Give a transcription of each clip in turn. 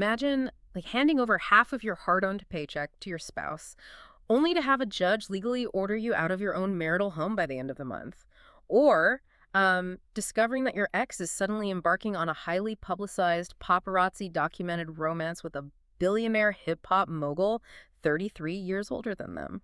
Imagine like handing over half of your hard-earned paycheck to your spouse, only to have a judge legally order you out of your own marital home by the end of the month. Or discovering that your ex is suddenly embarking on a highly publicized, paparazzi-documented romance with a billionaire hip-hop mogul 33 years older than them.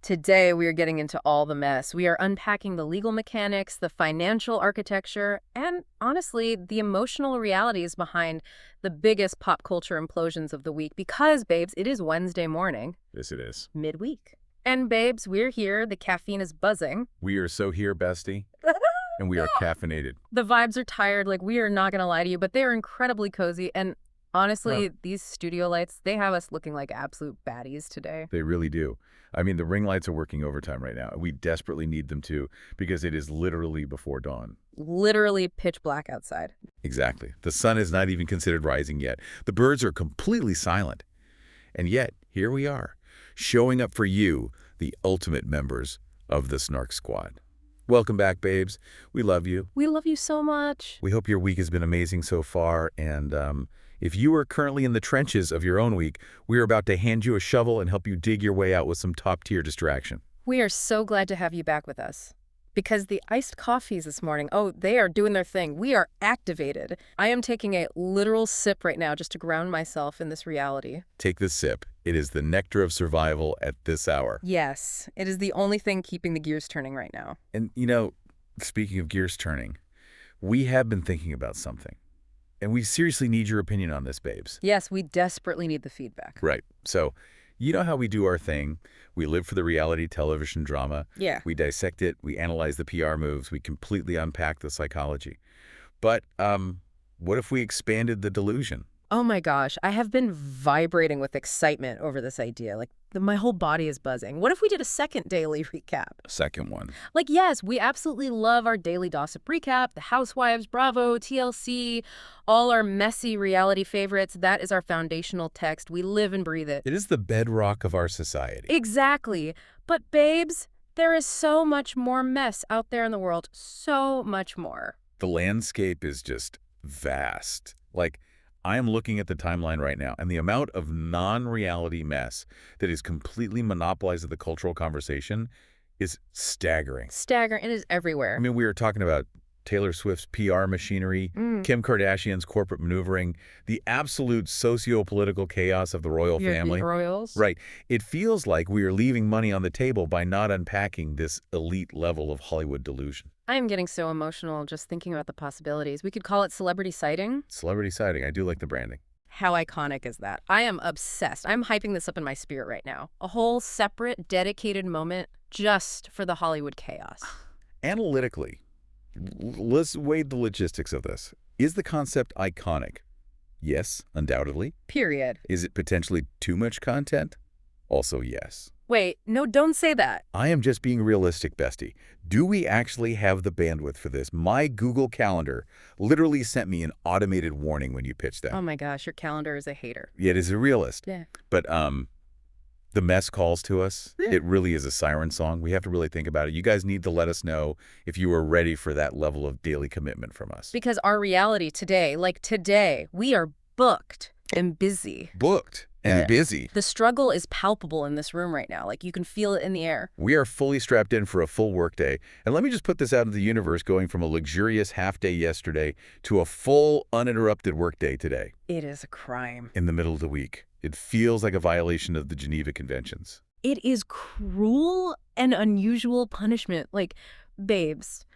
Today, we are getting into all the mess. We are unpacking the legal mechanics, the financial architecture, and honestly, the emotional realities behind the biggest pop culture implosions of the week. Because, babes, it is Wednesday morning. Yes, it is. Midweek. And, babes, we're here. The caffeine is buzzing. We are so here, bestie. And we are caffeinated. The vibes are tired. Like, we are not going to lie to you, but they are incredibly cozy. And honestly, these studio lights, they have us looking like absolute baddies today. They really do. I mean, the ring lights are working overtime right now. We desperately need them to because it is literally before dawn. Literally pitch black outside. Exactly. The sun is not even considered rising yet. The birds are completely silent. And yet, here we are, showing up for you, the ultimate members of the Snark Squad. Welcome back, babes. We love you. We love you so much. We hope your week has been amazing so far, and if you are currently in the trenches of your own week, we are about to hand you a shovel and help you dig your way out with some top-tier distraction. We are so glad to have you back with us. Because the iced coffees this morning, oh, they are doing their thing. We are activated. I am taking a literal sip right now just to ground myself in this reality. Take this sip. It is the nectar of survival at this hour. Yes, it is the only thing keeping the gears turning right now. And, you know, speaking of gears turning, we have been thinking about something. And we seriously need your opinion on this, babes. Yes, we desperately need the feedback. Right. So, you know how we do our thing. We live for the reality television drama. Yeah. We dissect it. We analyze the PR moves. We completely unpack the psychology. But what if we expanded the delusion? Oh my gosh, I have been vibrating with excitement over this idea. Like, my whole body is buzzing. What if we did a second daily recap? Second one. Like, yes, we absolutely love our daily gossip recap, The Housewives, Bravo, TLC, all our messy reality favorites. That is our foundational text. We live and breathe it. It is the bedrock of our society. Exactly. But, babes, there is so much more mess out there in the world. So much more. The landscape is just vast. Like, I am looking at the timeline right now, and the amount of non-reality mess that is completely monopolized the cultural conversation is staggering. Staggering. It is everywhere. I mean, we were talking about Taylor Swift's PR machinery, Kim Kardashian's corporate maneuvering, the absolute socio-political chaos of the royal family. The royals? Right. It feels like we are leaving money on the table by not unpacking this elite level of Hollywood delusion. I am getting so emotional just thinking about the possibilities. We could call it celebrity sighting. Celebrity sighting. I do like the branding. How iconic is that? I am obsessed. I'm hyping this up in my spirit right now. A whole separate, dedicated moment just for the Hollywood chaos. Analytically, let's weigh the logistics of this. Is the concept iconic? Yes, undoubtedly. Period. Is it potentially too much content? Also yes. Wait, no, don't say that. I am just being realistic, bestie. Do we actually have the bandwidth for this? My Google Calendar literally sent me an automated warning when you pitched that. Oh my gosh, your calendar is a hater. It is a realist. Yeah. But the mess calls to us. Yeah. It really is a siren song. We have to really think about it. You guys need to let us know if you are ready for that level of daily commitment from us. Because our reality today, like today, we are booked and busy. Booked and busy. The struggle is palpable in this room right now. Like, you can feel it in the air. We are fully strapped in for a full workday. And let me just put this out into the universe, going from a luxurious half-day yesterday to a full, uninterrupted workday today. It is a crime. In the middle of the week. It feels like a violation of the Geneva Conventions. It is cruel and unusual punishment. Like, babes,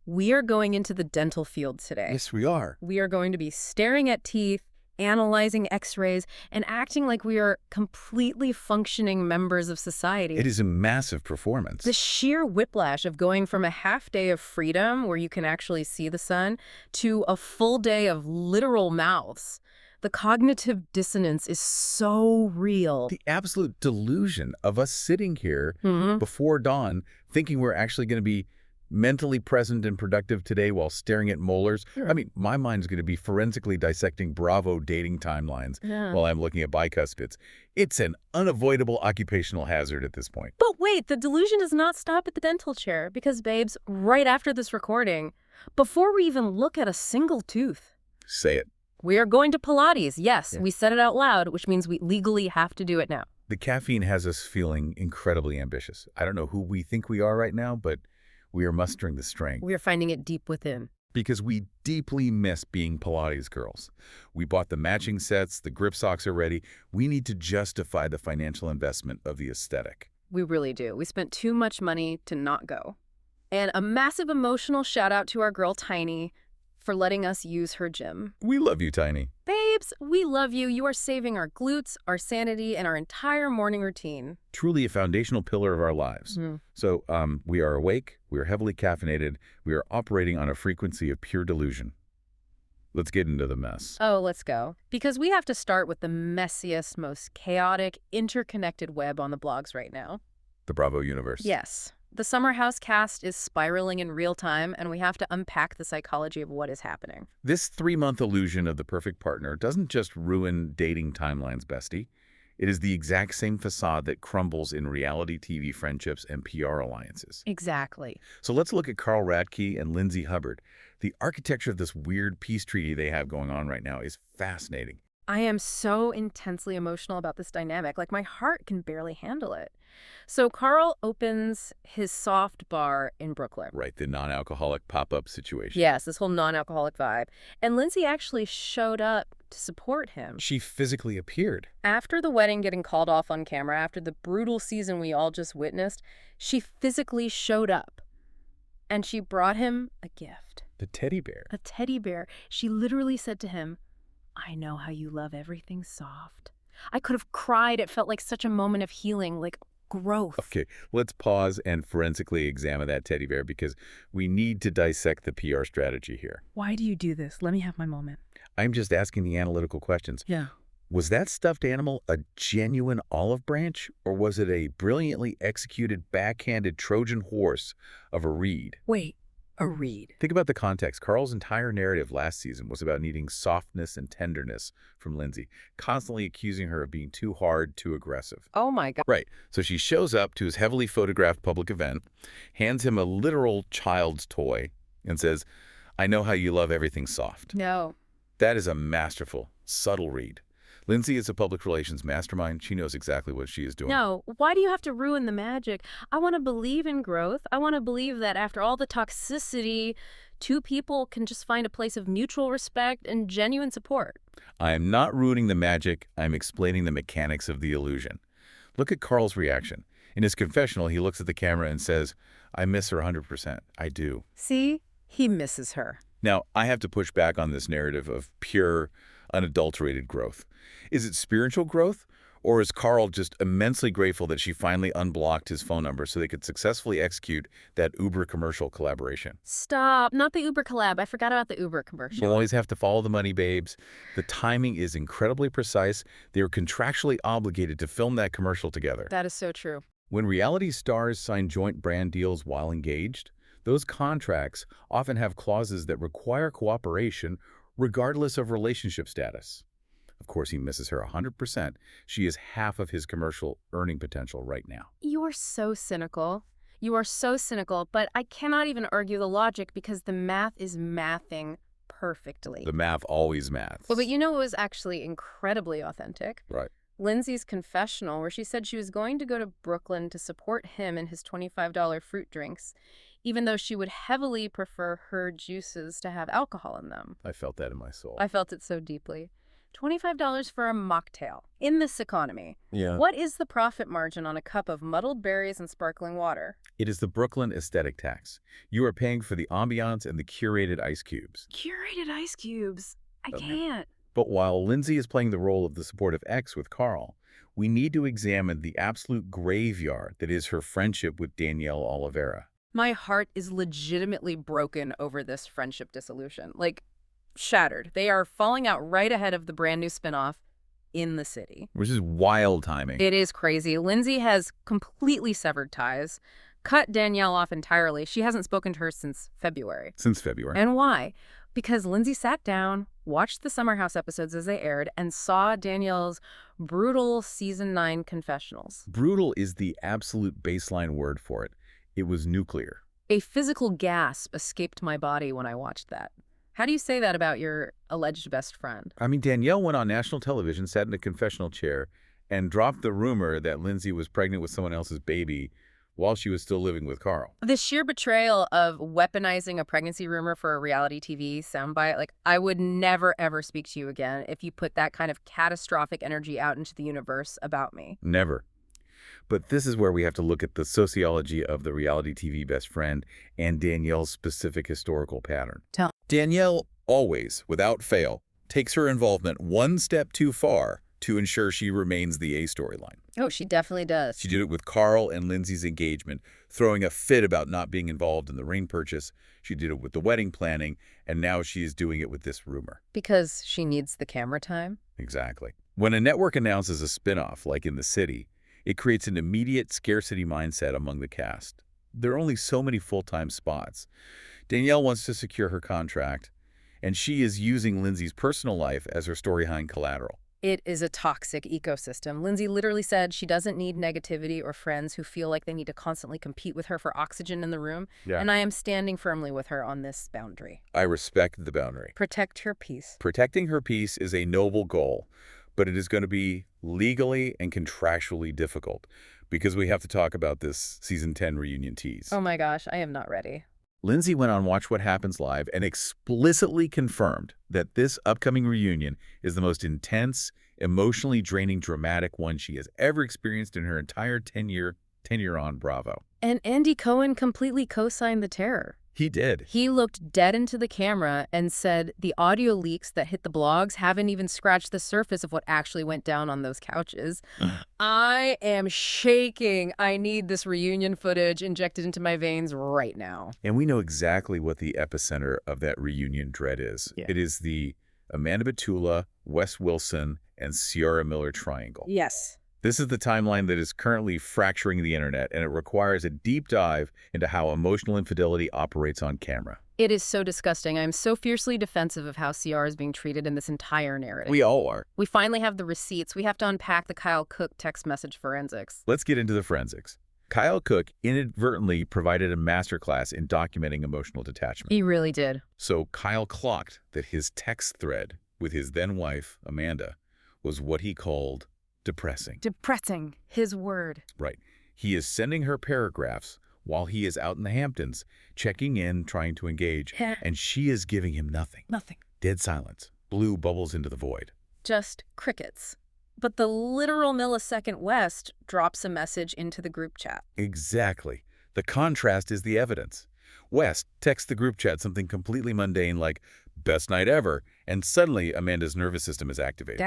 we are going into the dental field today. Yes, we are. We are going to be staring at teeth, analyzing x-rays, and acting like we are completely functioning members of society. It is a massive performance. The sheer whiplash of going from a half day of freedom where you can actually see the sun to a full day of literal mouths. The cognitive dissonance is so real. The absolute delusion of us sitting here before dawn thinking we're actually going to be mentally present and productive today while staring at molars. Sure. I mean, my mind's going to be forensically dissecting Bravo dating timelines while I'm looking at bicuspids. It's an unavoidable occupational hazard at this point. But wait, the delusion does not stop at the dental chair because, babes, right after this recording, before we even look at a single tooth, Say it. We are going to Pilates. Yes, Yeah. we said it out loud, which means we legally have to do it now. The caffeine has us feeling incredibly ambitious. I don't know who we think we are right now, but we are mustering the strength. We are finding it deep within. Because we deeply miss being Pilates girls. We bought the matching sets, the grip socks are ready. We need to justify the financial investment of the aesthetic. We really do. We spent too much money to not go. And a massive emotional shout out to our girl Tiny for letting us use her gym. We love you, Tiny. Babes, we love you. You are saving our glutes, our sanity, and our entire morning routine. Truly a foundational pillar of our lives. So we are awake, we are heavily caffeinated, we are operating on a frequency of pure delusion. Let's get into the mess. Oh, let's go. Because we have to start with the messiest, most chaotic, interconnected web on the blogs right now. The Bravo universe. Yes. The Summer House cast is spiraling in real time, and we have to unpack the psychology of what is happening. This 3-month illusion of the perfect partner doesn't just ruin dating timelines, bestie. It is the exact same facade that crumbles in reality TV friendships and PR alliances. Exactly. So let's look at Carl Radke and Lindsay Hubbard. The architecture of this weird peace treaty they have going on right now is fascinating. I am so intensely emotional about this dynamic. Like, my heart can barely handle it. So Carl opens his soft bar in Brooklyn. Right, the non-alcoholic pop-up situation. Yes, this whole non-alcoholic vibe. And Lindsay actually showed up to support him. She physically appeared. After the wedding getting called off on camera, after the brutal season we all just witnessed, she physically showed up. And she brought him a gift. The teddy bear. A teddy bear. She literally said to him, "I know how you love everything soft." I could have cried. It felt like such a moment of healing, like growth. Okay, let's pause and forensically examine that teddy bear because we need to dissect the PR strategy here. Why do you do this? Let me have my moment. I'm just asking the analytical questions. Yeah. Was that stuffed animal a genuine olive branch, or was it a brilliantly executed backhanded Trojan horse of a reed? Wait, a reed. Think about the context. Carl's entire narrative last season was about needing softness and tenderness from Lindsay, constantly accusing her of being too hard, too aggressive. Oh my God. Right. So she shows up to his heavily photographed public event, hands him a literal child's toy, and says, "I know how you love everything soft." No. That is a masterful, subtle read. Lindsay is a public relations mastermind. She knows exactly what she is doing. No. Why do you have to ruin the magic? I want to believe in growth. I want to believe that after all the toxicity, two people can just find a place of mutual respect and genuine support. I am not ruining the magic. I'm explaining the mechanics of the illusion. Look at Carl's reaction. In his confessional, he looks at the camera and says, "I miss her 100%. I do." See? He misses her. Now, I have to push back on this narrative of pure, unadulterated growth. Is it spiritual growth, or is Carl just immensely grateful that she finally unblocked his phone number so they could successfully execute that Uber commercial collaboration? Stop. Not the Uber collab. I forgot about the Uber commercial. You'll always have to follow the money, babes. The timing is incredibly precise. They are contractually obligated to film that commercial together. That is so true. When reality stars sign joint brand deals while engaged, those contracts often have clauses that require cooperation regardless of relationship status. Of course, he misses her 100%. She is half of his commercial earning potential right now. You are so cynical. You are so cynical, but I cannot even argue the logic because the math is mathing perfectly. The math always maths. Well, but you know it was actually incredibly authentic. Right. Lindsay's confessional, where she said she was going to go to Brooklyn to support him in his $25 fruit drinks, even though she would heavily prefer her juices to have alcohol in them. I felt that in my soul. I felt it so deeply. $25 for a mocktail in this economy. Yeah. What is the profit margin on a cup of muddled berries and sparkling water? It is the Brooklyn aesthetic tax. You are paying for the ambiance and the curated ice cubes. Curated ice cubes. I Okay. can't. But while Lindsay is playing the role of the supportive ex with Carl, we need to examine the absolute graveyard that is her friendship with Danielle Oliveira. My heart is legitimately broken over this friendship dissolution. Like, shattered. They are falling out right ahead of the brand new spinoff in the city. Which is wild timing. It is crazy. Lindsay has completely severed ties, cut Danielle off entirely. She hasn't spoken to her since February. Since February. And why? Because Lindsay sat down, watched the Summer House episodes as they aired, and saw Danielle's brutal season 9 confessionals. Brutal is the absolute baseline word for it. It was nuclear. A physical gasp escaped my body when I watched that. How do you say that about your alleged best friend? I mean, Danielle went on national television, sat in a confessional chair, and dropped the rumor that Lindsay was pregnant with someone else's baby while she was still living with Carl. The sheer betrayal of weaponizing a pregnancy rumor for a reality TV soundbite, like, I would never, ever speak to you again if you put that kind of catastrophic energy out into the universe about me. Never. But this is where we have to look at the sociology of the reality TV best friend and Danielle's specific historical pattern. Danielle always, without fail, takes her involvement one step too far to ensure she remains the A storyline. Oh, she definitely does. She did it with Carl and Lindsay's engagement, throwing a fit about not being involved in the ring purchase. She did it with the wedding planning, and now she is doing it with this rumor. Because she needs the camera time? Exactly. When a network announces a spinoff, like in The City, it creates an immediate scarcity mindset among the cast. There are only so many full-time spots. Danielle wants to secure her contract, and she is using Lindsay's personal life as her storyline collateral. It is a toxic ecosystem. Lindsay literally said she doesn't need negativity or friends who feel like they need to constantly compete with her for oxygen in the room. Yeah. And I am standing firmly with her on this boundary. I respect the boundary. Protect her peace. Protecting her peace is a noble goal, but it is going to be legally and contractually difficult because we have to talk about this season 10 reunion tease. Oh my gosh, I am not ready. Lindsay went on Watch What Happens Live and explicitly confirmed that this upcoming reunion is the most intense, emotionally draining, dramatic one she has ever experienced in her entire tenure on Bravo. And Andy Cohen completely co-signed the terror. He did. He looked dead into the camera and said the audio leaks that hit the blogs haven't even scratched the surface of what actually went down on those couches. I am shaking. I need this reunion footage injected into my veins right now. And we know exactly what the epicenter of that reunion dread is. Yeah. It is the Amanda Batula, Wes Wilson, and Ciara Miller triangle. Yes. This is the timeline that is currently fracturing the internet, and it requires a deep dive into how emotional infidelity operates on camera. It is so disgusting. I'm so fiercely defensive of how Ciara is being treated in this entire narrative. We all are. We finally have the receipts. We have to unpack the Kyle Cooke text message forensics. Let's get into the forensics. Kyle Cooke inadvertently provided a masterclass in documenting emotional detachment. He really did. So Kyle clocked that his text thread with his then-wife, Amanda, was what he called depressing. Depressing. His word. Right. He is sending her paragraphs while he is out in the Hamptons, checking in, trying to engage, and she is giving him nothing. Nothing. Dead silence. Blue bubbles into the void. Just crickets. But the literal millisecond West drops a message into the group chat. Exactly. The contrast is the evidence. West texts the group chat something completely mundane like, best night ever, and suddenly Amanda's nervous system is activated.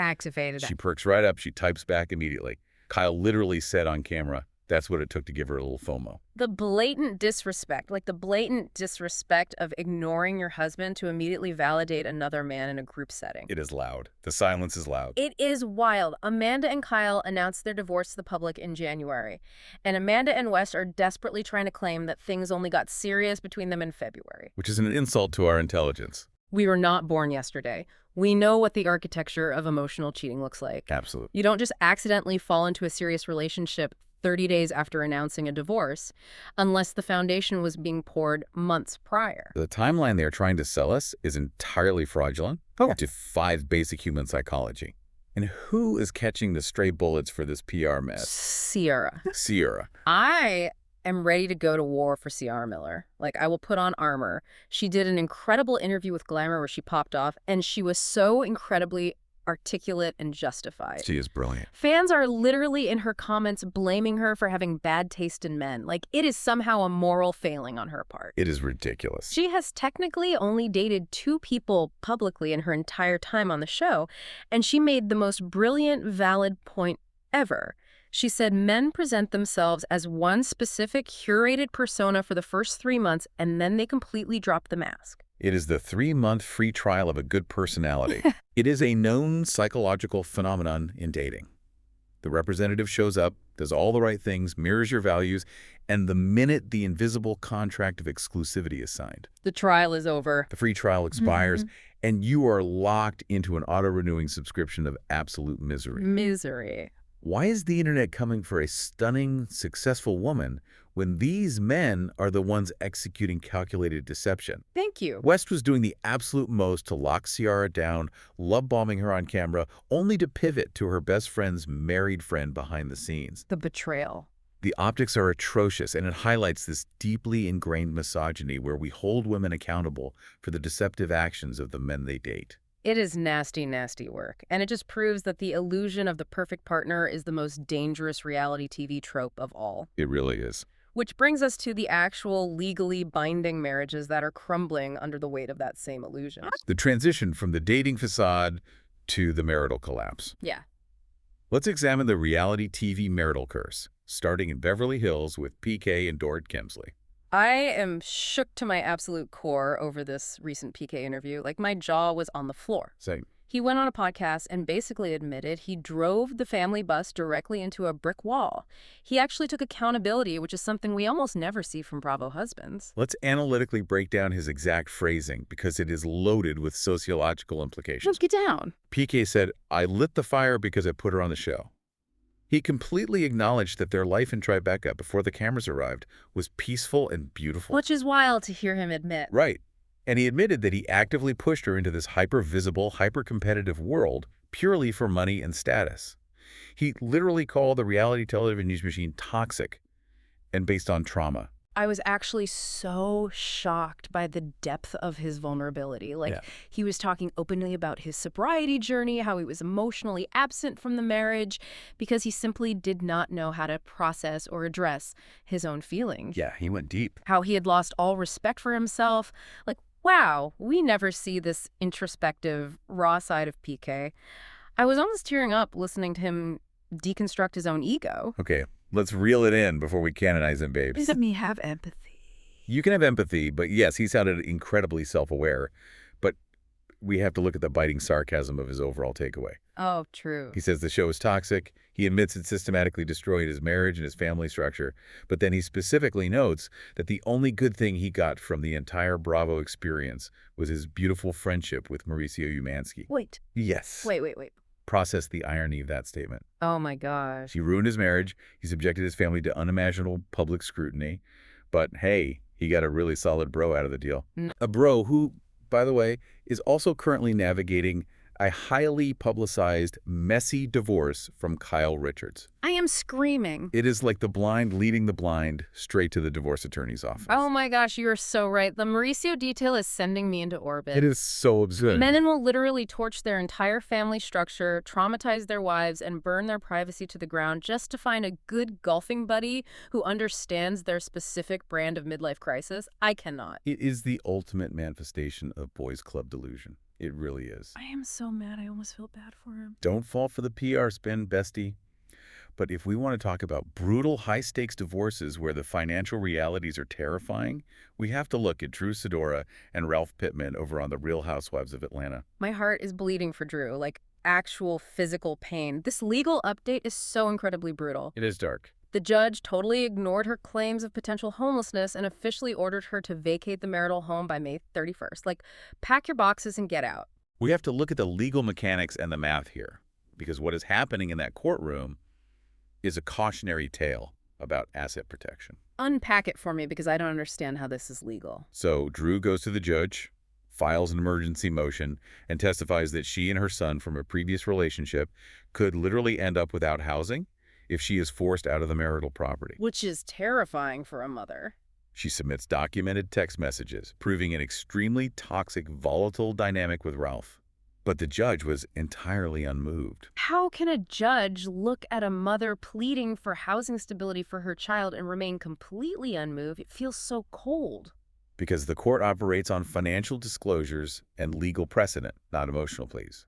She perks right up. She types back immediately. Kyle literally said on camera, that's what it took to give her a little FOMO. The blatant disrespect, like the blatant disrespect of ignoring your husband to immediately validate another man in a group setting. It is loud. The silence is loud. It is wild. Amanda and Kyle announced their divorce to the public in January, and Amanda and West are desperately trying to claim that things only got serious between them in February. Which is an insult to our intelligence. We were not born yesterday. We know what the architecture of emotional cheating looks like. Absolutely. You don't just accidentally fall into a serious relationship 30 days after announcing a divorce, unless the foundation was being poured months prior. The timeline they are trying to sell us is entirely fraudulent. Defies basic human psychology. And who is catching the stray bullets for this PR mess? Ciara. Ciara. I am ready to go to war for Ciara Miller. Like, I will put on armor. She did an incredible interview with Glamour where she popped off, and she was so incredibly articulate and justified. She is brilliant. Fans are literally in her comments blaming her for having bad taste in men. Like, it is somehow a moral failing on her part. It is ridiculous. She has technically only dated 2 people publicly in her entire time on the show, and she made the most brilliant, valid point ever. She said men present themselves as one specific curated persona for the first 3 months, and then they completely drop the mask. It is the 3-month free trial of a good personality. It is a known psychological phenomenon in dating. The representative shows up, does all the right things, mirrors your values, and the minute the invisible contract of exclusivity is signed, the trial is over. The free trial expires, and you are locked into an auto-renewing subscription of absolute misery. Misery. Why is the internet coming for a stunning, successful woman when these men are the ones executing calculated deception? Thank you. West was doing the absolute most to lock Ciara down, love-bombing her on camera, only to pivot to her best friend's married friend behind the scenes. The betrayal. The optics are atrocious, and it highlights this deeply ingrained misogyny where we hold women accountable for the deceptive actions of the men they date. It is nasty, nasty work. And it just proves that the illusion of the perfect partner is the most dangerous reality TV trope of all. It really is. Which brings us to the actual legally binding marriages that are crumbling under the weight of that same illusion. The transition from the dating facade to the marital collapse. Yeah. Let's examine the reality TV marital curse, starting in Beverly Hills with PK and Dorit Kemsley. I am shook to my absolute core over this recent PK interview. Like, my jaw was on the floor. Same. He went on a podcast and basically admitted he drove the family bus directly into a brick wall. He actually took accountability, which is something we almost never see from Bravo husbands. Let's analytically break down his exact phrasing because it is loaded with sociological implications. Get down. PK said, "I lit the fire because I put her on the show." He completely acknowledged that their life in Tribeca before the cameras arrived was peaceful and beautiful. Which is wild to hear him admit. Right. And he admitted that he actively pushed her into this hyper-visible, hyper-competitive world purely for money and status. He literally called the reality television news machine toxic and based on trauma. I was actually so shocked by the depth of his vulnerability. He was talking openly about his sobriety journey, how he was emotionally absent from the marriage because he simply did not know how to process or address his own feelings. Yeah, he went deep. How he had lost all respect for himself. Wow, we never see this introspective, raw side of PK. I was almost tearing up listening to him deconstruct his own ego. Okay, let's reel it in before we canonize him, babes. Does me have empathy? You can have empathy, but yes, he sounded incredibly self-aware. But we have to look at the biting sarcasm of his overall takeaway. Oh, true. He says the show is toxic. He admits it systematically destroyed his marriage and his family structure. But then he specifically notes that the only good thing he got from the entire Bravo experience was his beautiful friendship with Mauricio Umansky. Wait. Yes. Wait. Process the irony of that statement. Oh, my gosh. He ruined his marriage. He subjected his family to unimaginable public scrutiny. But hey, he got a really solid bro out of the deal. A bro who, by the way, is also currently navigating a highly publicized, messy divorce from Kyle Richards. I am screaming. It is like the blind leading the blind straight to the divorce attorney's office. Oh my gosh, you are so right. The Mauricio detail is sending me into orbit. It is so absurd. Men will literally torch their entire family structure, traumatize their wives, and burn their privacy to the ground just to find a good golfing buddy who understands their specific brand of midlife crisis. I cannot. It is the ultimate manifestation of boys' club delusion. It really is. I am so mad. I almost feel bad for him. Don't fall for the PR spin, bestie. But if we want to talk about brutal, high-stakes divorces where the financial realities are terrifying, we have to look at Drew Sidora and Ralph Pittman over on The Real Housewives of Atlanta. My heart is bleeding for Drew, like actual physical pain. This legal update is so incredibly brutal. It is dark. The judge totally ignored her claims of potential homelessness and officially ordered her to vacate the marital home by May 31st. Pack your boxes and get out. We have to look at the legal mechanics and the math here, because what is happening in that courtroom is a cautionary tale about asset protection. Unpack it for me because I don't understand how this is legal. So Drew goes to the judge, files an emergency motion, and testifies that she and her son from a previous relationship could literally end up without housing if she is forced out of the marital property. Which is terrifying for a mother. She submits documented text messages, proving an extremely toxic, volatile dynamic with Ralph. But the judge was entirely unmoved. How can a judge look at a mother pleading for housing stability for her child and remain completely unmoved? It feels so cold. Because the court operates on financial disclosures and legal precedent, not emotional pleas.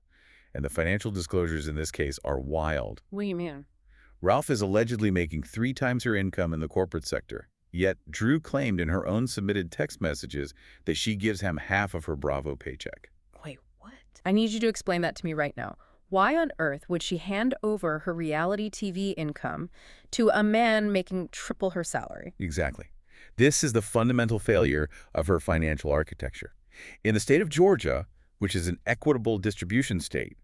And the financial disclosures in this case are wild. What do you mean? Ralph is allegedly making 3 times her income in the corporate sector. Yet Drew claimed in her own submitted text messages that she gives him half of her Bravo paycheck. Wait, what? I need you to explain that to me right now. Why on earth would she hand over her reality TV income to a man making triple her salary? Exactly. This is the fundamental failure of her financial architecture. In the state of Georgia, which is an equitable distribution state,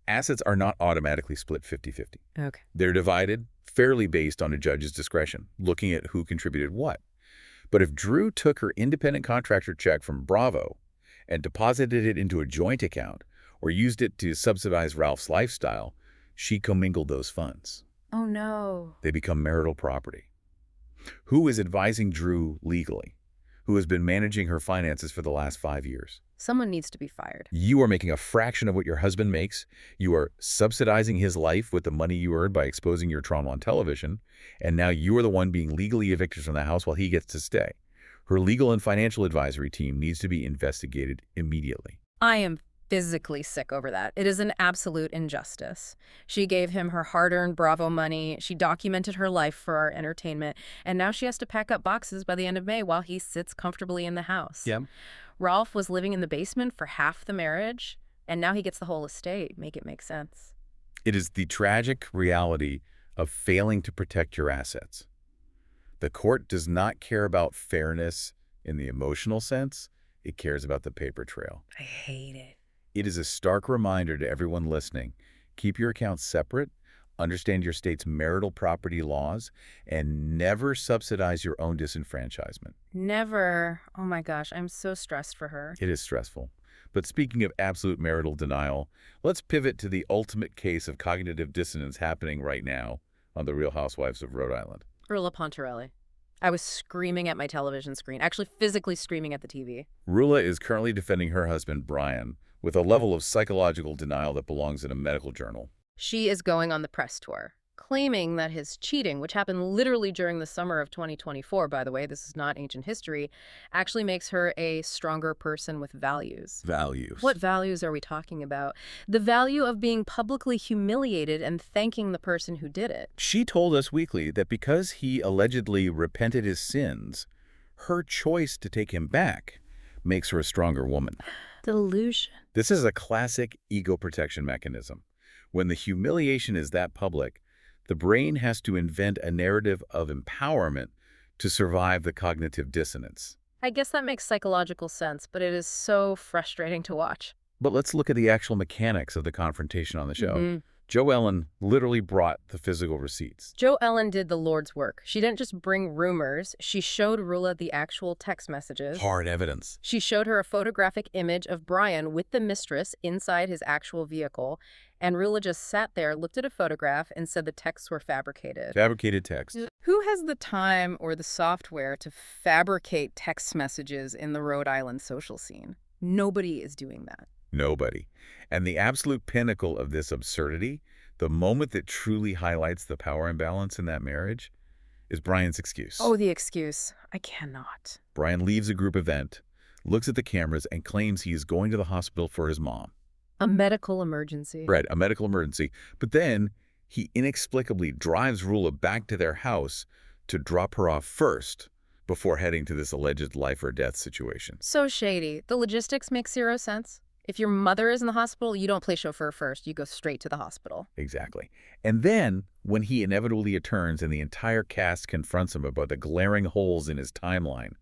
Assets are not automatically split 50-50. Okay. They're divided fairly based on a judge's discretion, looking at who contributed what. But if Drew took her independent contractor check from Bravo and deposited it into a joint account or used it to subsidize Ralph's lifestyle, she commingled those funds. Oh, no. They become marital property. Who is advising Drew legally? Who has been managing her finances for the last 5 years? Someone needs to be fired. You are making a fraction of what your husband makes. You are subsidizing his life with the money you earned by exposing your trauma on television. And now you are the one being legally evicted from the house while he gets to stay. Her legal and financial advisory team needs to be investigated immediately. I am physically sick over that. It is an absolute injustice. She gave him her hard-earned Bravo money. She documented her life for our entertainment. And now she has to pack up boxes by the end of May while he sits comfortably in the house. Yeah. Ralph was living in the basement for half the marriage, and now he gets the whole estate. Make it make sense. It is the tragic reality of failing to protect your assets. The court does not care about fairness in the emotional sense. It cares about the paper trail. I hate it. It is a stark reminder to everyone listening. Keep your accounts separate, understand your state's marital property laws, and never subsidize your own disenfranchisement. Never. Oh my gosh, I'm so stressed for her. It is stressful. But speaking of absolute marital denial, let's pivot to the ultimate case of cognitive dissonance happening right now on The Real Housewives of Rhode Island. Rula Pontarelli. I was screaming at my television screen, actually physically screaming at the TV. Rula is currently defending her husband, Brian, with a level of psychological denial that belongs in a medical journal. She is going on the press tour, claiming that his cheating, which happened literally during the summer of 2024, by the way, this is not ancient history, actually makes her a stronger person with values. Values. What values are we talking about? The value of being publicly humiliated and thanking the person who did it. She told Us Weekly that because he allegedly repented his sins, her choice to take him back makes her a stronger woman. Delusion. This is a classic ego protection mechanism. When the humiliation is that public, the brain has to invent a narrative of empowerment to survive the cognitive dissonance. I guess that makes psychological sense, but it is so frustrating to watch. But let's look at the actual mechanics of the confrontation on the show. Joe Ellen literally brought the physical receipts. Joe Ellen did the Lord's work. She didn't just bring rumors. She showed Rula the actual text messages. Hard evidence. She showed her a photographic image of Brian with the mistress inside his actual vehicle. And Rula just sat there, looked at a photograph, and said the texts were fabricated. Fabricated text. Who has the time or the software to fabricate text messages in the Rhode Island social scene? Nobody is doing that. Nobody. And the absolute pinnacle of this absurdity, the moment that truly highlights the power imbalance in that marriage, is Brian's excuse. Oh, the excuse. I cannot. Brian leaves a group event, looks at the cameras, and claims he is going to the hospital for his mom. A medical emergency. Right, a medical emergency. But then he inexplicably drives Rula back to their house to drop her off first before heading to this alleged life or death situation. So shady. The logistics make zero sense. If your mother is in the hospital, you don't play chauffeur first. You go straight to the hospital. Exactly. And then, when he inevitably returns and the entire cast confronts him about the glaring holes in his timeline,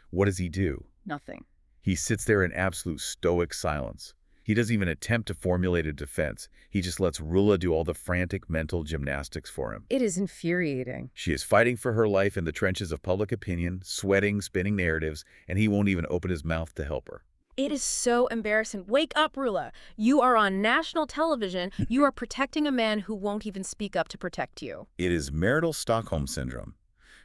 what does he do? Nothing. He sits there in absolute stoic silence. He doesn't even attempt to formulate a defense. He just lets Rula do all the frantic mental gymnastics for him. It is infuriating. She is fighting for her life in the trenches of public opinion, sweating, spinning narratives, and he won't even open his mouth to help her. It is so embarrassing. Wake up, Rula. You are on national television. You are protecting a man who won't even speak up to protect you. It is marital Stockholm syndrome.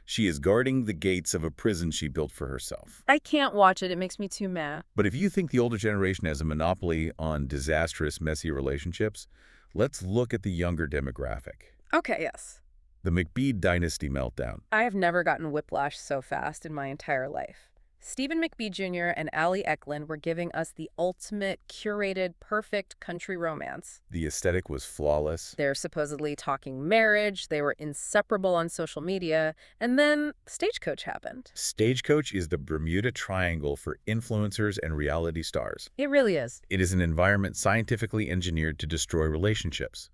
She is guarding the gates of a prison she built for herself. I can't watch it. It makes me too mad. But if you think the older generation has a monopoly on disastrous, messy relationships, let's look at the younger demographic. Okay, yes. The McBead dynasty meltdown. I have never gotten whiplash so fast in my entire life. Stephen McBee Jr. and Allie Eklund were giving us the ultimate, curated, perfect country romance. The aesthetic was flawless. They're supposedly talking marriage, they were inseparable on social media, and then Stagecoach happened. Stagecoach is the Bermuda Triangle for influencers and reality stars. It really is. It is an environment scientifically engineered to destroy relationships.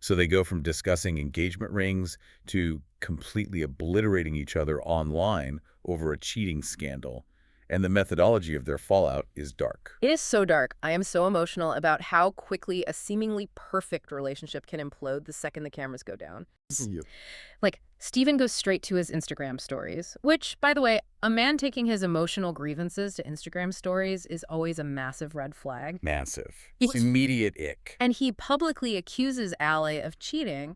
So they go from discussing engagement rings to completely obliterating each other online over a cheating scandal. And the methodology of their fallout is dark. It is so dark. I am so emotional about how quickly a seemingly perfect relationship can implode the second the cameras go down. Yep. Like, Steven goes straight to his Instagram stories, which, by the way, a man taking his emotional grievances to Instagram stories is always a massive red flag. Massive. It's immediate ick. And he publicly accuses Allie of cheating,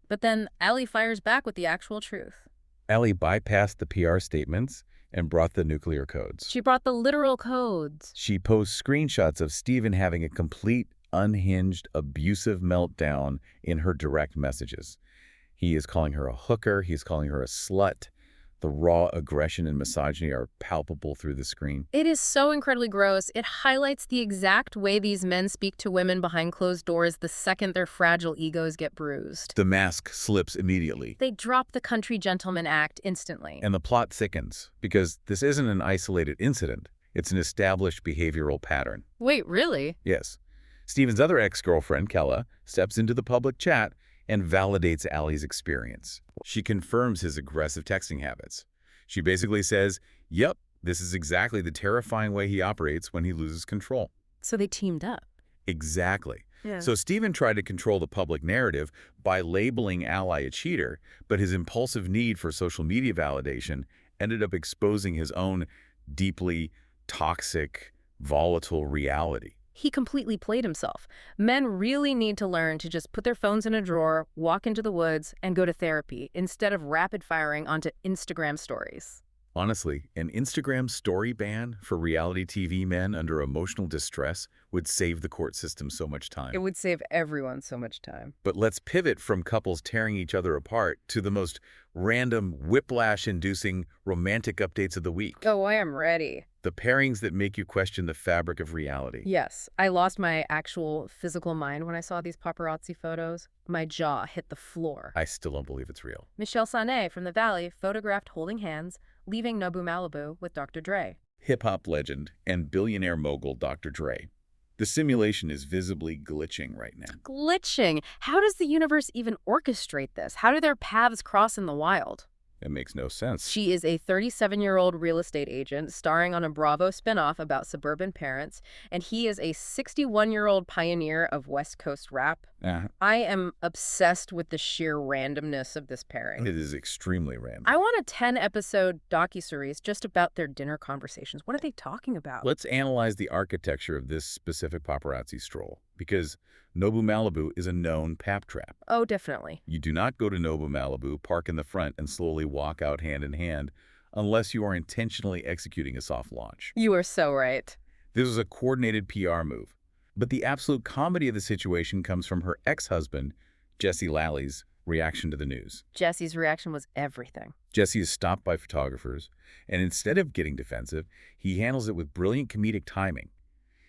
but then Allie fires back with the actual truth. Allie bypassed the PR statements and brought the nuclear codes. She brought the literal codes. She posts screenshots of Steven having a complete, unhinged, abusive meltdown in her direct messages. He is calling her a hooker. He's calling her a slut. The raw aggression and misogyny are palpable through the screen. It is so incredibly gross. It highlights the exact way these men speak to women behind closed doors the second their fragile egos get bruised. The mask slips immediately. They drop the country gentleman act instantly. And the plot thickens, because this isn't an isolated incident. It's an established behavioral pattern. Wait, really? Yes. Steven's other ex-girlfriend, Kella, steps into the public chat and validates Allie's experience. She confirms his aggressive texting habits. She basically says, yep, this is exactly the terrifying way he operates when he loses control. So they teamed up. Exactly. Yeah. So Steven tried to control the public narrative by labeling Ally a cheater, but his impulsive need for social media validation ended up exposing his own deeply toxic, volatile reality. He completely played himself. Men really need to learn to just put their phones in a drawer, walk into the woods, and go to therapy instead of rapid-firing onto Instagram stories. Honestly, an Instagram story ban for reality TV men under emotional distress would save the court system so much time. It would save everyone so much time. But let's pivot from couples tearing each other apart to the most random, whiplash-inducing romantic updates of the week. Oh, I am ready. The pairings that make you question the fabric of reality. Yes, I lost my actual physical mind when I saw these paparazzi photos. My jaw hit the floor. I still don't believe it's real. Michelle Sané from the Valley photographed holding hands, leaving Nobu Malibu with Dr. Dre. Hip-hop legend and billionaire mogul Dr. Dre. The simulation is visibly glitching right now. Glitching? How does the universe even orchestrate this? How do their paths cross in the wild? It makes no sense. She is a 37-year-old real estate agent starring on a Bravo spinoff about suburban parents, and he is a 61-year-old pioneer of West Coast rap. I am obsessed with the sheer randomness of this pairing. It is extremely random. I want a 10-episode docuseries just about their dinner conversations. What are they talking about? Let's analyze the architecture of this specific paparazzi stroll, because Nobu Malibu is a known pap trap. Oh, definitely. You do not go to Nobu Malibu, park in the front, and slowly walk out hand in hand unless you are intentionally executing a soft launch. You are so right. This was a coordinated PR move. But the absolute comedy of the situation comes from her ex-husband, Jesse Lally's, reaction to the news. Jesse's reaction was everything. Jesse is stopped by photographers, and instead of getting defensive, he handles it with brilliant comedic timing.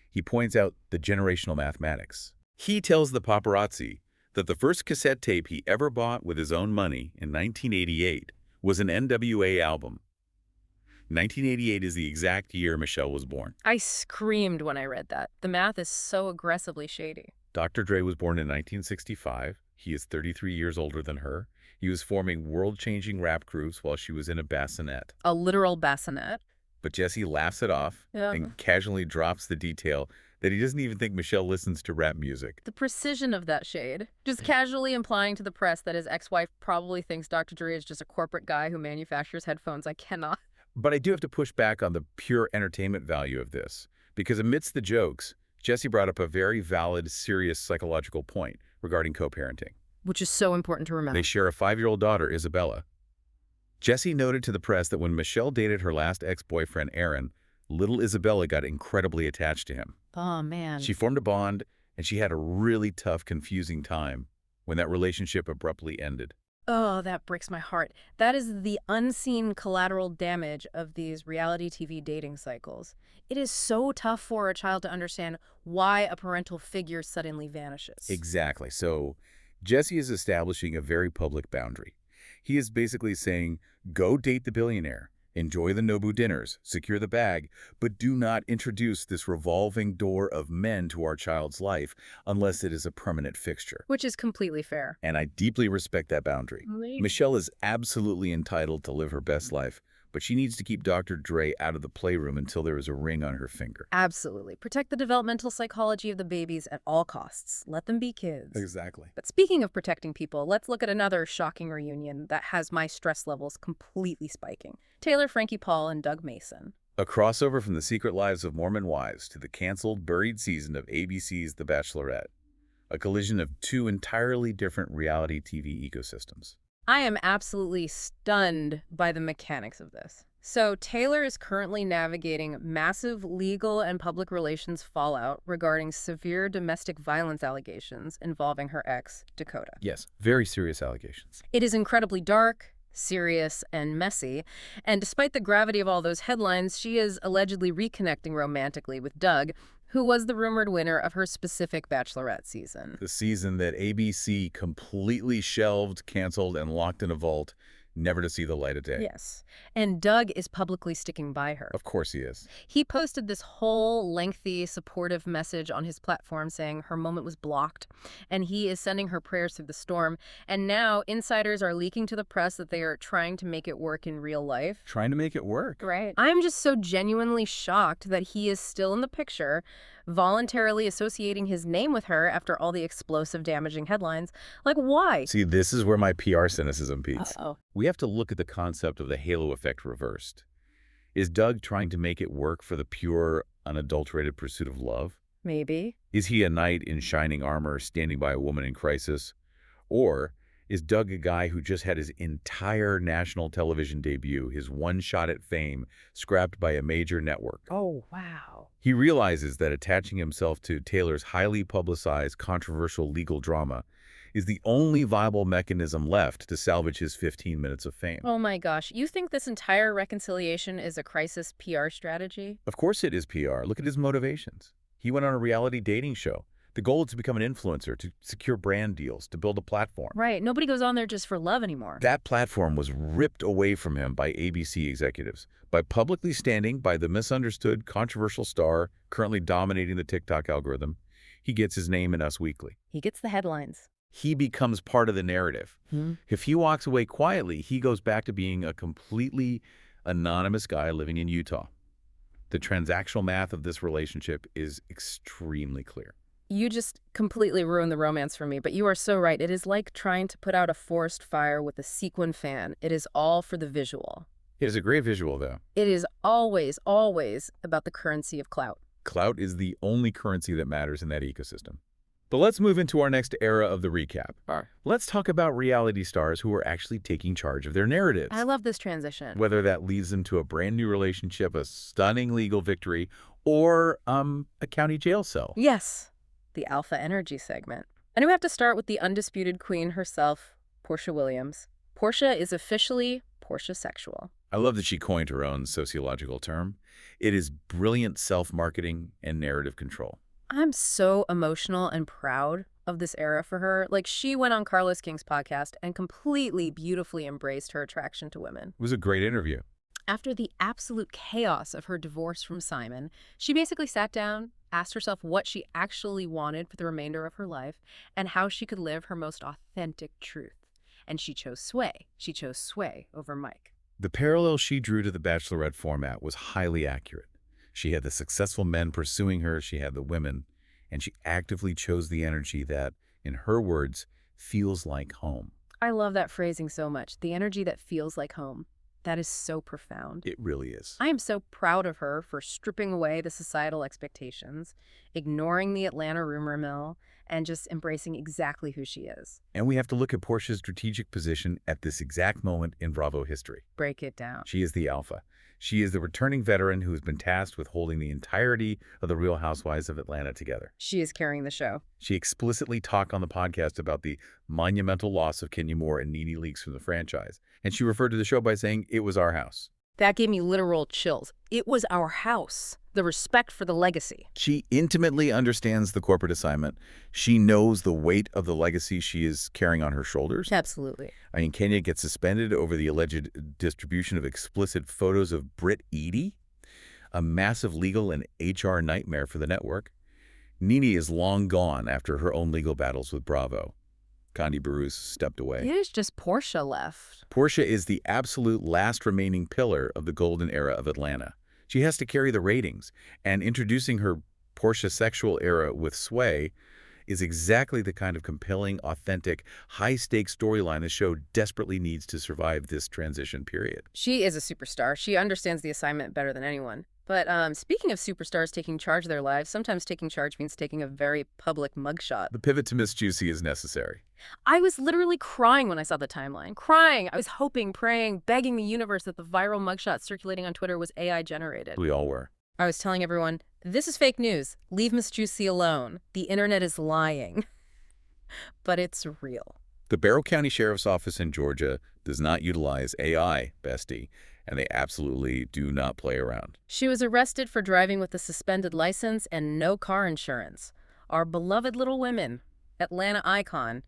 He points out the generational mathematics. He tells the paparazzi that the first cassette tape he ever bought with his own money in 1988 was an NWA album. 1988 is the exact year Michelle was born. I screamed when I read that. The math is so aggressively shady. Dr. Dre was born in 1965. He is 33 years older than her. He was forming world-changing rap groups while she was in a bassinet. A literal bassinet. But Jesse laughs it off and casually drops the detail that he doesn't even think Michelle listens to rap music. The precision of that shade. Just casually implying to the press that his ex-wife probably thinks Dr. Dre is just a corporate guy who manufactures headphones. I cannot. But I do have to push back on the pure entertainment value of this, because amidst the jokes, Jesse brought up a very valid, serious psychological point regarding co-parenting. Which is so important to remember. They share a 5-year-old daughter, Isabella. Jesse noted to the press that when Michelle dated her last ex-boyfriend, Aaron, little Isabella got incredibly attached to him. Oh, man. She formed a bond, and she had a really tough, confusing time when that relationship abruptly ended. Oh, that breaks my heart. That is the unseen collateral damage of these reality TV dating cycles. It is so tough for a child to understand why a parental figure suddenly vanishes. Exactly. So Jesse is establishing a very public boundary. He is basically saying, go date the billionaire, enjoy the Nobu dinners, secure the bag, but do not introduce this revolving door of men to our child's life unless it is a permanent fixture. Which is completely fair. And I deeply respect that boundary. Michelle is absolutely entitled to live her best life, But she needs to keep Dr. Dre out of the playroom until there is a ring on her finger. Absolutely. Protect the developmental psychology of the babies at all costs. Let them be kids. Exactly. But speaking of protecting people, let's look at another shocking reunion that has my stress levels completely spiking. Taylor, Frankie Paul, and Doug Mason. A crossover from The Secret Lives of Mormon Wives to the canceled, buried season of ABC's The Bachelorette. A collision of two entirely different reality TV ecosystems. I am absolutely stunned by the mechanics of this. So Taylor is currently navigating massive legal and public relations fallout regarding severe domestic violence allegations involving her ex, Dakota. Yes, very serious allegations. It is incredibly dark, serious, and messy, and despite the gravity of all those headlines, she is allegedly reconnecting romantically with Doug, who was the rumored winner of her specific Bachelorette season. The season that ABC completely shelved, canceled, and locked in a vault, never to see the light of day. Yes. And Doug is publicly sticking by her. Of course he is. He posted this whole lengthy, supportive message on his platform saying her moment was blocked, and he is sending her prayers through the storm. And now insiders are leaking to the press that they are trying to make it work in real life. Trying to make it work. Right. I'm just so genuinely shocked that he is still in the picture, voluntarily associating his name with her after all the explosive, damaging headlines. Like, why? See, this is where my PR cynicism peaks. Uh-oh. We have to look at the concept of the halo effect reversed. Is Doug trying to make it work for the pure, unadulterated pursuit of love? Maybe. Is he a knight in shining armor standing by a woman in crisis? Or is Doug a guy who just had his entire national television debut, his one shot at fame, scrapped by a major network? Oh, wow. He realizes that attaching himself to Taylor's highly publicized, controversial legal drama is the only viable mechanism left to salvage his 15 minutes of fame. Oh my gosh, you think this entire reconciliation is a crisis PR strategy? Of course it is PR. Look at his motivations. He went on a reality dating show. The goal is to become an influencer, to secure brand deals, to build a platform. Right, nobody goes on there just for love anymore. That platform was ripped away from him by ABC executives. By publicly standing by the misunderstood, controversial star currently dominating the TikTok algorithm, he gets his name in Us Weekly. He gets the headlines. He becomes part of the narrative. If he walks away quietly, he goes back to being a completely anonymous guy living in Utah. The transactional math of this relationship is extremely clear. You just completely ruined the romance for me, but you are so right. It is like trying to put out a forest fire with a sequin fan. It is all for the visual. It is a great visual, though. It is always, always about the currency of clout. Clout is the only currency that matters in that ecosystem. But let's move into our next era of the recap. Let's talk about reality stars who are actually taking charge of their narratives. I love this transition. Whether that leads them to a brand new relationship, a stunning legal victory, or a county jail cell. Yes, the alpha energy segment. And we have to start with the undisputed queen herself, Portia Williams. Portia is officially Portia sexual. I love that she coined her own sociological term. It is brilliant self-marketing and narrative control. I'm so emotional and proud of this era for her. Like, she went on Carlos King's podcast and completely beautifully embraced her attraction to women. It was a great interview. After the absolute chaos of her divorce from Simon, she basically sat down, asked herself what she actually wanted for the remainder of her life and how she could live her most authentic truth. And she chose Sway. She chose Sway over Mike. The parallel she drew to the Bachelorette format was highly accurate. She had the successful men pursuing her, she had the women, and she actively chose the energy that, in her words, feels like home. I love that phrasing so much. The energy that feels like home. That is so profound. It really is. I am so proud of her for stripping away the societal expectations, ignoring the Atlanta rumor mill, and just embracing exactly who she is. And we have to look at Portia's strategic position at this exact moment in Bravo history. Break it down. She is the alpha. She is the returning veteran who has been tasked with holding the entirety of the Real Housewives of Atlanta together. She is carrying the show. She explicitly talked on the podcast about the monumental loss of Kenya Moore and Nene Leakes from the franchise. And she referred to the show by saying, "It was our house." That gave me literal chills. It was our house. The respect for the legacy. She intimately understands the corporate assignment. She knows the weight of the legacy she is carrying on her shoulders. Absolutely. I mean, Kenya gets suspended over the alleged distribution of explicit photos of Britt Eady, a massive legal and HR nightmare for the network. Nene is long gone after her own legal battles with Bravo. Condi Bruce stepped It away. is just Portia left. Portia is the absolute last remaining pillar of the golden era of Atlanta. She has to carry the ratings, and introducing her Portia sexual era with sway is exactly the kind of compelling, authentic, high-stakes storyline the show desperately needs to survive this transition period. She is a superstar. She understands the assignment better than anyone. But speaking of superstars taking charge of their lives, sometimes taking charge means taking a very public mugshot. The pivot to Miss Juicy is necessary. I was literally crying when I saw the timeline. Crying. I was hoping, praying, begging the universe that the viral mugshot circulating on Twitter was AI generated. We all were. I was telling everyone, this is fake news. Leave Miss Juicy alone. The internet is lying. But it's real. The Barrow County Sheriff's Office in Georgia does not utilize AI, bestie, and they absolutely do not play around. She was arrested for driving with a suspended license and no car insurance. Our beloved Little Women, Atlanta icon,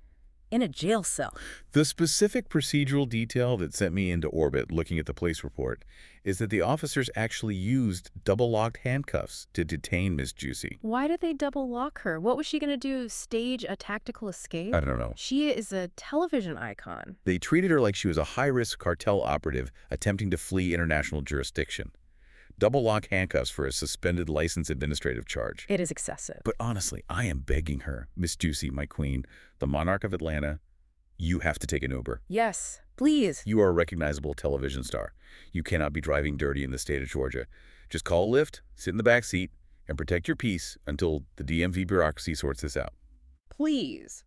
in a jail cell. The specific procedural detail that sent me into orbit looking at the police report is that the officers actually used double-locked handcuffs to detain Miss Juicy. Why did they double lock her? What was she going to do, stage a tactical escape? I don't know. She is a television icon. They treated her like she was a high-risk cartel operative attempting to flee international jurisdiction. Double-lock handcuffs for a suspended license administrative charge. It is excessive. But honestly, I am begging her, Miss Juicy, my queen, the monarch of Atlanta, you have to take an Uber. Yes, please. You are a recognizable television star. You cannot be driving dirty in the state of Georgia. Just call a Lyft, sit in the back seat, and protect your peace until the DMV bureaucracy sorts this out. Please.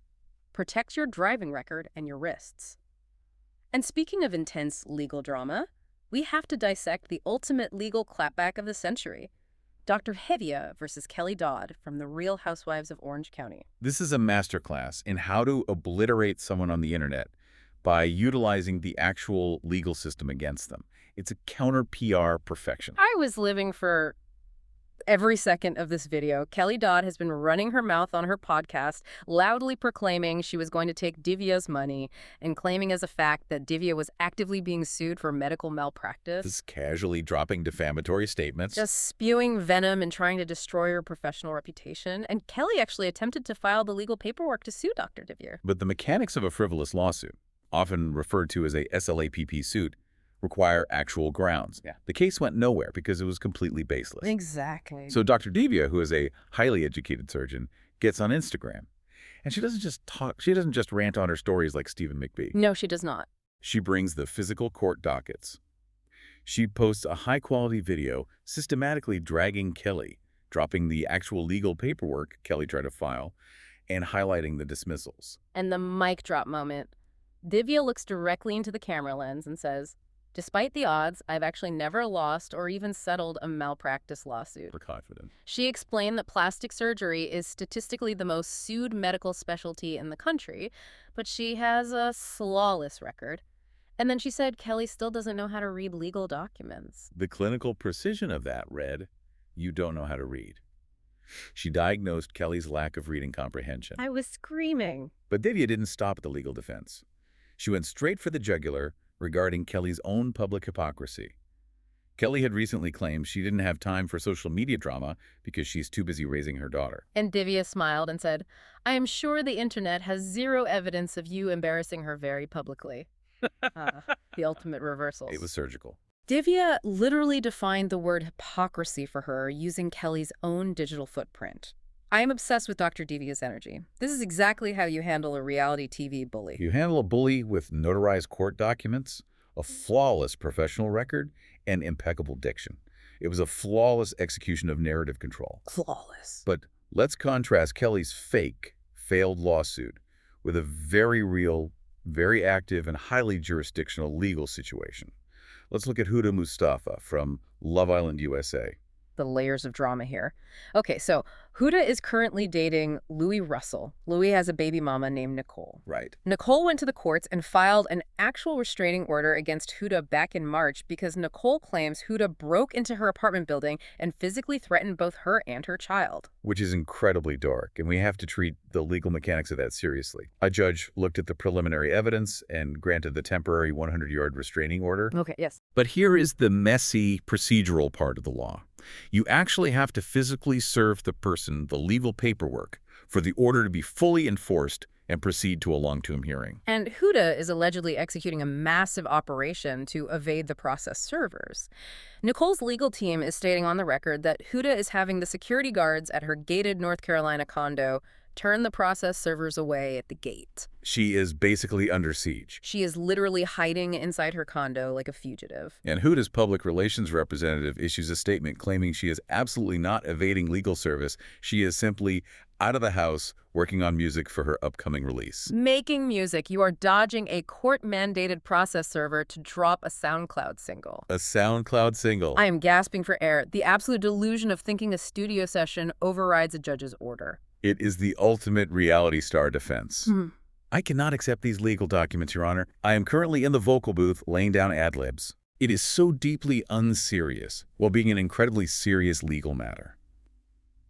Protect your driving record and your wrists. And speaking of intense legal drama, we have to dissect the ultimate legal clapback of the century. Dr. Hevia versus Kelly Dodd from The Real Housewives of Orange County. This is a masterclass in how to obliterate someone on the internet by utilizing the actual legal system against them. It's a counter-PR perfection. I was living for every second of this video. Kelly Dodd has been running her mouth on her podcast, loudly proclaiming she was going to take Divya's money and claiming as a fact that Divya was actively being sued for medical malpractice. Just casually dropping defamatory statements. Just spewing venom and trying to destroy her professional reputation. And Kelly actually attempted to file the legal paperwork to sue Dr. Divya. But the mechanics of a frivolous lawsuit, often referred to as a SLAPP suit, require actual grounds. Yeah. The case went nowhere because it was completely baseless. Exactly. So Dr. Divya, who is a highly educated surgeon, gets on Instagram. And she doesn't just talk, she doesn't just rant on her stories like Stephen McBee. No, she does not. She brings the physical court dockets. She posts a high-quality video systematically dragging Kelly, dropping the actual legal paperwork Kelly tried to file, and highlighting the dismissals. And the mic drop moment. Divya looks directly into the camera lens and says, "Despite the odds, I've actually never lost or even settled a malpractice lawsuit." We're confident. She explained that plastic surgery is statistically the most sued medical specialty in the country, but she has a flawless record. And then she said Kelly still doesn't know how to read legal documents. The clinical precision of that read, "You don't know how to read." She diagnosed Kelly's lack of reading comprehension. I was screaming. But Divya didn't stop at the legal defense. She went straight for the jugular regarding Kelly's own public hypocrisy. Kelly had recently claimed she didn't have time for social media drama because she's too busy raising her daughter. And Divya smiled and said, "I am sure the internet has zero evidence of you embarrassing her very publicly." The ultimate reversals. It was surgical. Divya literally defined the word hypocrisy for her using Kelly's own digital footprint. I am obsessed with Dr. Divya's energy. This is exactly how you handle a reality TV bully. You handle a bully with notarized court documents, a flawless professional record, and impeccable diction. It was a flawless execution of narrative control. Flawless. But let's contrast Kelly's fake, failed lawsuit with a very real, very active, and highly jurisdictional legal situation. Let's look at Huda Mustafa from Love Island, USA. The layers of drama here. Okay, so Huda is currently dating Louis Russell. Louis has a baby mama named Nicole. Right. Nicole went to the courts and filed an actual restraining order against Huda back in March because Nicole claims Huda broke into her apartment building and physically threatened both her and her child. Which is incredibly dark, and we have to treat the legal mechanics of that seriously. A judge looked at the preliminary evidence and granted the temporary 100-yard restraining order. Okay, yes. But here is the messy procedural part of the law. You actually have to physically serve the person the legal paperwork for the order to be fully enforced and proceed to a long-term hearing. And Huda is allegedly executing a massive operation to evade the process servers. Nicole's legal team is stating on the record that Huda is having the security guards at her gated North Carolina condo turn the process servers away at the gate. She is basically under siege. She is literally hiding inside her condo like a fugitive. And Huda's public relations representative issues a statement claiming she is absolutely not evading legal service. She is simply out of the house working on music for her upcoming release. Making music. You are dodging a court-mandated process server to drop a SoundCloud single. A SoundCloud single. I am gasping for air. The absolute delusion of thinking a studio session overrides a judge's order. It is the ultimate reality star defense. I cannot accept these legal documents, Your Honor. I am currently in the vocal booth laying down ad-libs. It is so deeply unserious while being an incredibly serious legal matter.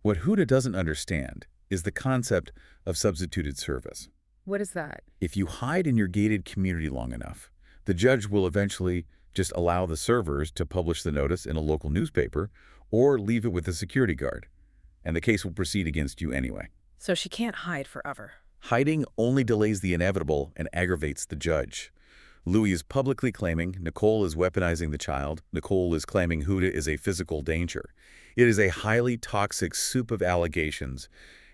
What Huda doesn't understand is the concept of substituted service. What is that? If you hide in your gated community long enough, the judge will eventually just allow the servers to publish the notice in a local newspaper or leave it with a security guard, and the case will proceed against you anyway. So she can't hide forever. Hiding only delays the inevitable and aggravates the judge. Louis is publicly claiming Nicole is weaponizing the child. Nicole is claiming Huda is a physical danger. It is a highly toxic soup of allegations,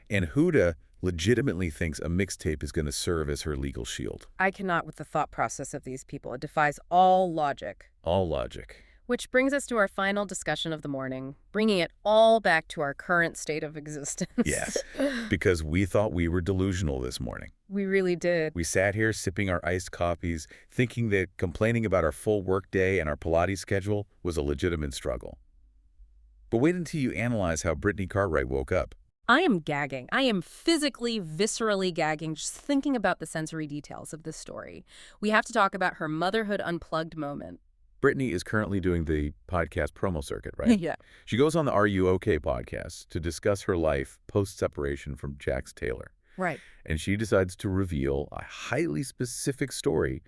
and Huda legitimately thinks a mixtape is going to serve as her legal shield. I cannot with the thought process of these people. It defies all logic. All logic. Which brings us to our final discussion of the morning, bringing it all back to our current state of existence. Yes, because we thought we were delusional this morning. We really did. We sat here sipping our iced coffees, thinking that complaining about our full workday and our Pilates schedule was a legitimate struggle. But wait until you analyze how Brittany Cartwright woke up. I am gagging. I am physically, viscerally gagging just thinking about the sensory details of this story. We have to talk about her motherhood unplugged moment. Brittany is currently doing the podcast promo circuit, right? Yeah. She goes on the Are You OK podcast to discuss her life post-separation from Jax Taylor. Right. And she decides to reveal a highly specific story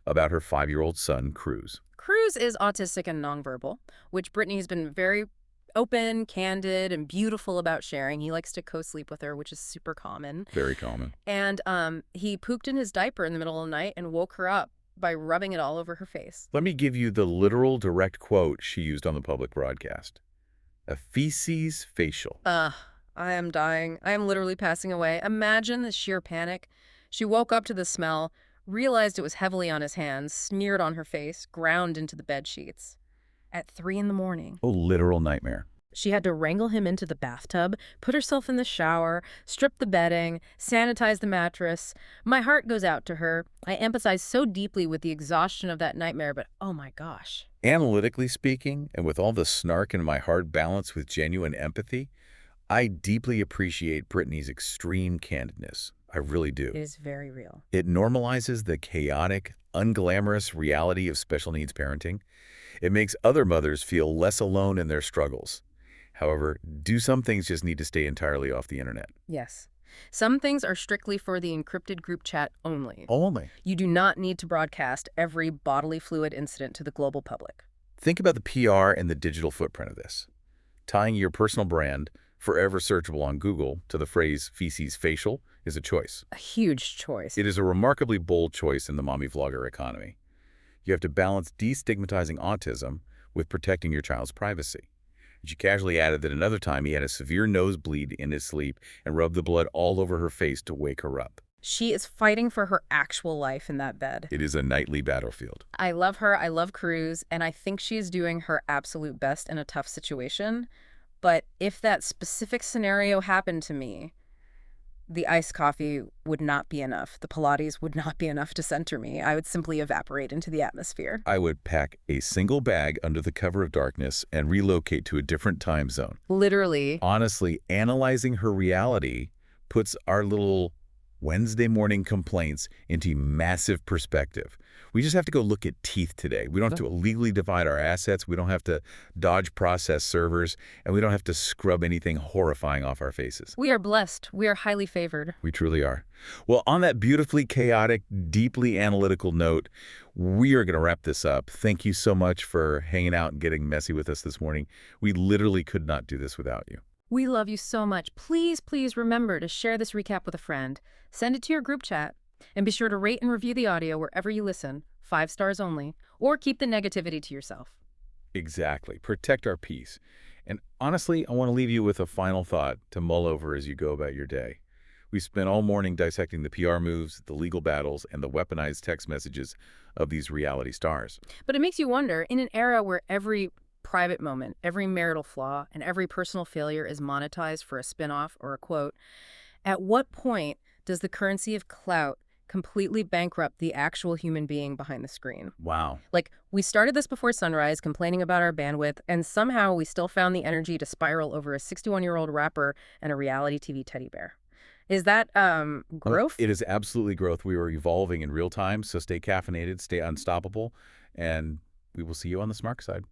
about her 5-year-old son, Cruz. Cruz is autistic and nonverbal, which Brittany has been very open, candid, and beautiful about sharing. He likes to co-sleep with her, which is super common. Very common. And he pooped in his diaper in the middle of the night and woke her up by rubbing it all over her face. Let me give you the literal direct quote she used on the public broadcast. A feces facial. I am dying. I am literally passing away. Imagine the sheer panic. She woke up to the smell, realized it was heavily on his hands, smeared on her face, ground into the bed sheets. At 3 in the morning. Oh, literal nightmare. She had to wrangle him into the bathtub, put herself in the shower, strip the bedding, sanitize the mattress. My heart goes out to her. I empathize so deeply with the exhaustion of that nightmare, but oh my gosh. Analytically speaking, and with all the snark in my heart balanced with genuine empathy, I deeply appreciate Brittany's extreme candidness. I really do. It is very real. It normalizes the chaotic, unglamorous reality of special needs parenting. It makes other mothers feel less alone in their struggles. However, some things just need to stay entirely off the internet. Yes. Some things are strictly for the encrypted group chat only. Only. You do not need to broadcast every bodily fluid incident to the global public. Think about the PR and the digital footprint of this. Tying your personal brand, forever searchable on Google, to the phrase feces facial is a choice. A huge choice. It is a remarkably bold choice in the mommy vlogger economy. You have to balance destigmatizing autism with protecting your child's privacy. She casually added that another time he had a severe nosebleed in his sleep and rubbed the blood all over her face to wake her up. She is fighting for her actual life in that bed. It is a nightly battlefield. I love her. I love Cruz. And I think she is doing her absolute best in a tough situation. But if that specific scenario happened to me, the iced coffee would not be enough. The Pilates would not be enough to center me. I would simply evaporate into the atmosphere. I would pack a single bag under the cover of darkness and relocate to a different time zone. Literally. Honestly, analyzing her reality puts our little Wednesday morning complaints into massive perspective. We just have to go look at teeth today. We don't have to illegally divide our assets. We don't have to dodge process servers, and we don't have to scrub anything horrifying off our faces. We are blessed. We are highly favored. We truly are. Well, on that beautifully chaotic, deeply analytical note, we are going to wrap this up. Thank you so much for hanging out and getting messy with us this morning. We literally could not do this without you. We love you so much. Please, please remember to share this recap with a friend. Send it to your group chat. And be sure to rate and review the audio wherever you listen, 5 stars only, or keep the negativity to yourself. Exactly. Protect our peace. And honestly, I want to leave you with a final thought to mull over as you go about your day. We spent all morning dissecting the PR moves, the legal battles, and the weaponized text messages of these reality stars. But it makes you wonder, in an era where every private moment, every marital flaw, and every personal failure is monetized for a spin-off or a quote, at what point does the currency of clout completely bankrupt the actual human being behind the screen? Wow. Like, we started this before sunrise, complaining about our bandwidth, and somehow we still found the energy to spiral over a 61-year-old rapper and a reality TV teddy bear. Is that growth? It is absolutely growth. We are evolving in real time, so stay caffeinated, stay unstoppable, and we will see you on the smart side.